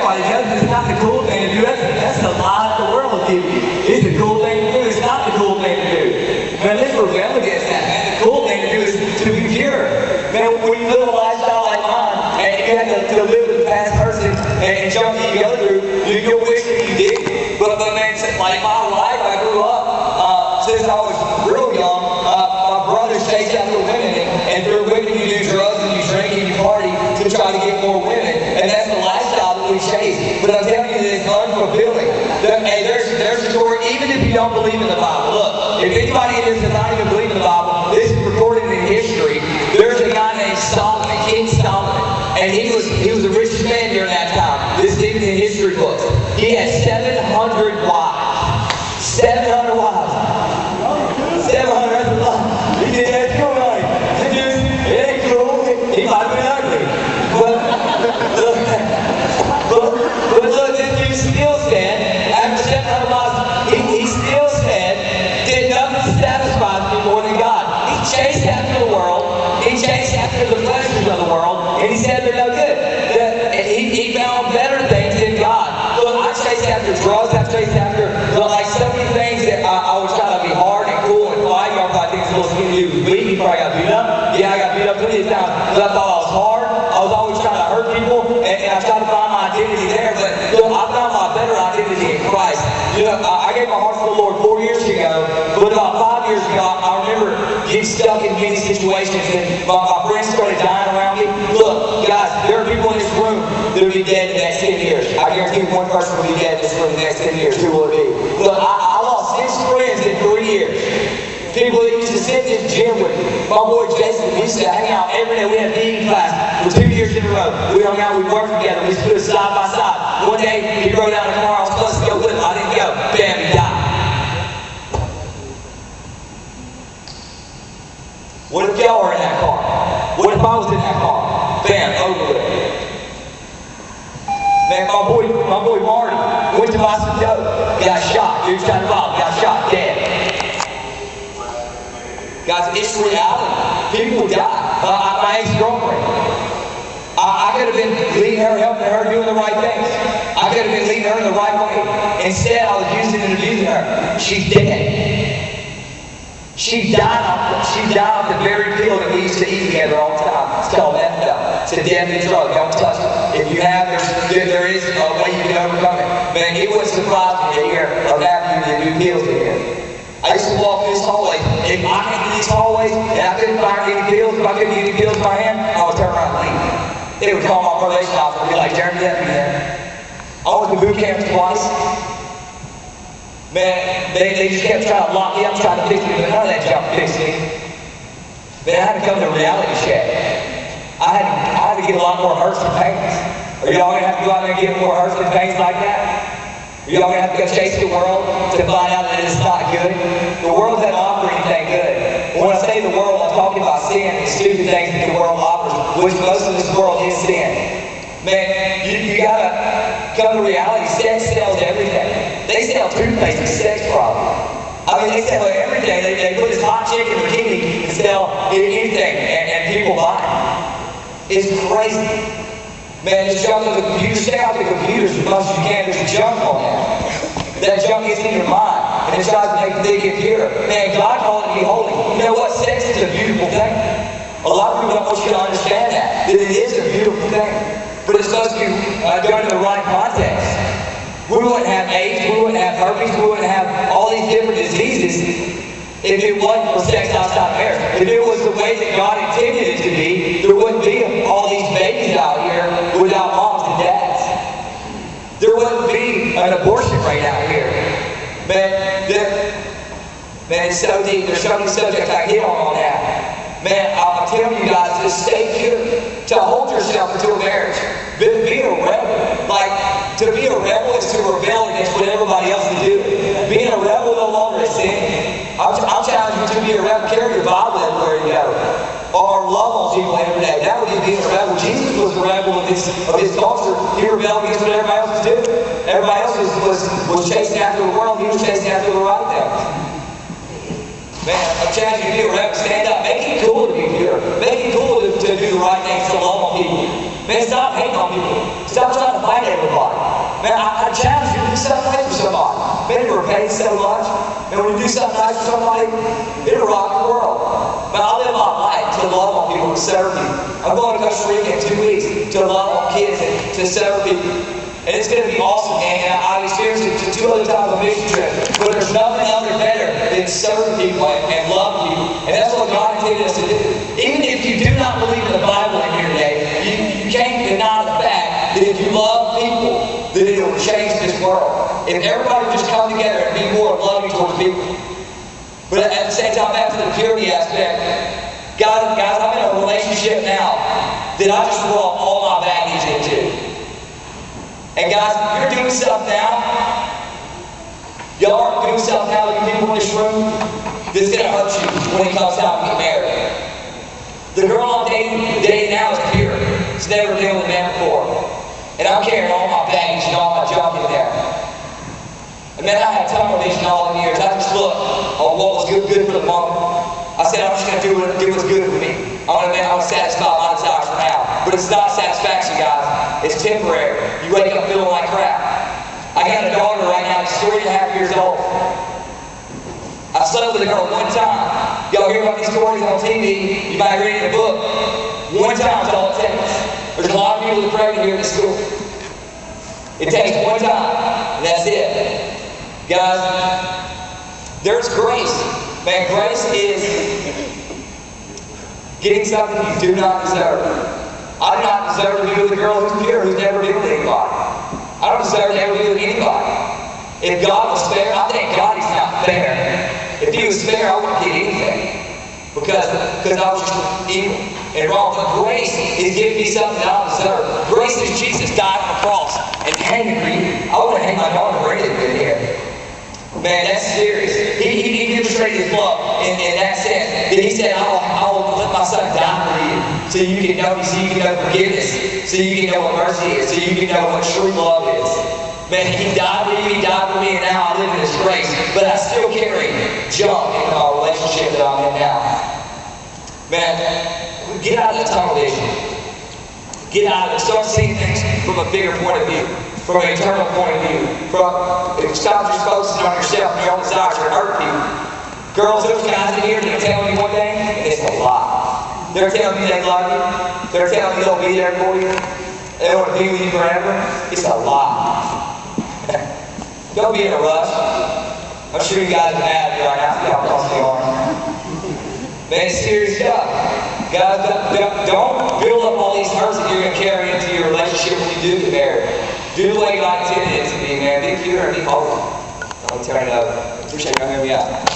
everybody does it. It's not the cool thing to do. That's the lie that the world will give you. It's the cool thing to do. It's not the cool thing to do. Man, let's rebel against that, man. The cool thing to do is to be pure. Man, when you live a lifestyle like mine, and you have to live with the past person and junk that you go through, you'll wish that you did. But man, like my life, I grew up, since I was real young, my brothers chased after women, and through women you do drugs and you drink and you party to try to get more women. And that's the lifestyle that we chase. But I'm telling you that it's unfulfilling. Hey, there's a story, even if you don't believe in the Bible. Look, if anybody in here does not even believe in the Bible, this is recorded in history. There's a guy named Solomon, King Solomon. And he was the richest man during that time. This is in history books. He had 700 wives. 700 wives. 700 wives. He did that cool, right? It ain't cool. He might have been ugly. But look, this dude still said, after 700 wives, he still said, did nothing satisfies me more than God. He chased after the world. He chased after the pleasures of the world. And he said they're no good. He found better things than God. Look, I chased after drugs. I chased after, like, so many things that I was trying to be hard and cool and quiet. Y'all probably think it's a little skinny dude was weak. He probably got beat up. Yeah, I got beat up plenty of times. But I thought I was hard. I was always trying to hurt people. And I tried to find my identity there. But look, I found my better identity in Christ. You know, I gave my heart to the Lord 4 years ago. But about 5 years ago, I remember getting stuck in many situations. And my friends started dying around me. Look, guys, there are people in this room that will be dead in the next 10 years. I guarantee one person will be dead in this room in the next 10 years. Who will it be? Look, I lost 6 friends in 3 years. People that used to sit in this gym with me. My boy Jason, we used to hang out every day. We had PE class for 2 years in a row. We hung out, we worked together, we stood side by side. One day, he rode out in the car, I was supposed to go with him. I didn't go. Bam, he died. What if y'all were in that car? What if I was in that car? Bam, over with. Man, my boy Marty went to buy some dope. Got shot. Dude trying to rob. Got shot. Dead. Guys, it's reality. People die. My ex-girlfriend. I could have been leading her, helping her, doing the right things. I could have been leading her in the right way. Instead, I was using and abusing her. She's dead. She died off the very pill that we used to eat together all the time. It's called methadone. It's a deadly drug. Don't touch it. If you have, there is a way you can overcome it. Man, it wouldn't surprise me to hear of having you do pills in here. I used to walk this hallway. If I came to these hallways and I couldn't find any pills, if I couldn't get any pills in my hand, I would turn around and leave. They would call my probation officer and be like, Jeremy, let me in. I went to boot camp twice. Man, they just kept trying to lock me up, trying to fix me, but none of that junk fixed me. Man, I had to come to a reality check. I had to get a lot more hurts and pains. Are y'all going to have to go out there and get more hurts and pains like that? Are y'all going to have to go chase the world to find out that it's not good? The world doesn't offer anything good. When I say the world, I'm talking about sin and stupid things that the world offers, which most of this world is sin. Man, you gotta come to reality. Sex sells everything. They sell toothpaste and sex products. I mean, they sell everything. They put this hot chick in a bikini and sell anything, and people buy it. It's crazy. Man, just jump on the computer. Stay off the computers as much as you can. There's junk on there. That junk gets in your mind, and it tries to make you think it's pure. Man, God called it to be holy. You know what? Sex is a beautiful thing. A lot of people don't want you to understand that it is a beautiful thing. But it's supposed to be done in the right context. We wouldn't have AIDS, we wouldn't have herpes, we wouldn't have all these different diseases if it wasn't for sex outside of marriage. If it was the way that God intended it to be, there wouldn't be all these babies out here without moms and dads. There wouldn't be an abortion rate out here. Man, it's so deep. There's so many subjects I hit on that. Man, I'm telling you guys, just stay pure. To hold yourself into a marriage. Be a rebel. Like, to be a rebel is to rebel against what everybody else is doing. Being a rebel no longer is sin. I'm challenging you to be a rebel. Carry your Bible everywhere you go. Or love on people every day. That would be being a rebel. Jesus was a rebel of his culture. He rebelled against what everybody else was doing. Everybody else was chasing after the world. He was chasing after the right things. Man, I'm challenging you to be a rebel. Stand up. Make it cool to be pure. Make it cool to do the right things, to love on people. Man, stop hating on people. Stop trying to fight everybody. Man, I challenge you to do something nice for somebody. Man, you were paid so much. And when you do something nice for somebody, it'll rock the world. But I live my life to love on people, to serve people. I'm going to Costa Rica in 2 weeks to love on kids and to serve people. And it's going to be awesome, man. And I've experienced it 2 other times on mission trip. But there's nothing other better than serving people and loving people. And that's what God intended us to do. Even if you do not believe in the Bible in here today, you can't deny the fact that if you love people, that it will change this world. If everybody would just come together and be more loving towards people. But at the same time, back to the purity aspect, guys, I'm in a relationship now that I just brought all my baggage into. And guys, if you're doing stuff now, y'all aren't doing stuff now, you people in this room, that's going to hurt you when it comes time to get married. The girl I'm dating now is pure. She's never been with a man before. And I'm carrying all my baggage and all my junk in there. And man, I had tunnel vision all the years. I just looked on what was good for the moment. I said, I'm just going to do what's good for me. I'm going to satisfy my desires for now. But it's not satisfaction, guys. It's temporary. You wake up feeling like crap. I got a daughter right now that's 3.5 years old. I slept with a girl one time. Y'all hear about these stories on TV. You might read in a book. One time is all it takes. There's a lot of people that pray here at the school. It takes one time, and that's it. Guys, there's grace. Man, grace is getting something you do not deserve. I do not deserve to be with a girl who's pure, who's never been with anybody. I don't deserve to ever be with anybody. If God was fair, I thank God He's not fair. If He was fair, I wouldn't get anything. Because I was just evil and wrong. But grace is giving me something that I don't deserve. Grace is Jesus died on the cross and hanging for you. I want to hang my daughter Brandon in here. Man, that's serious. He demonstrated His love in that sense. That He said, I'll let my son die for you. So you can know me, so you can know forgiveness. So you can know what mercy is. So you can know what true love is. Man, He died for you, He died for me, and now I live in His grace. But I still carry junk in our relationship that I'm in now. Man, get out of the tunnel vision. Get out of it. Start seeing things from a bigger point of view. From an eternal point of view. Stop just focusing on yourself and your own desires to hurt people. Girls, those guys in here that are telling you one thing, and it's a lie. They're telling you they love you. They're telling you they'll be there for you. They want to be with you forever. It's a lie. Don't be in a rush. I'm sure you guys are mad at me right now. Y'all probably are. Man, it's serious stuff. Guys, don't build up all these hurts that you're going to carry into your relationship when you do get married. Do the way God intended it to be, man. Be pure and be holy. I'll turn it over. Appreciate you hearing me out.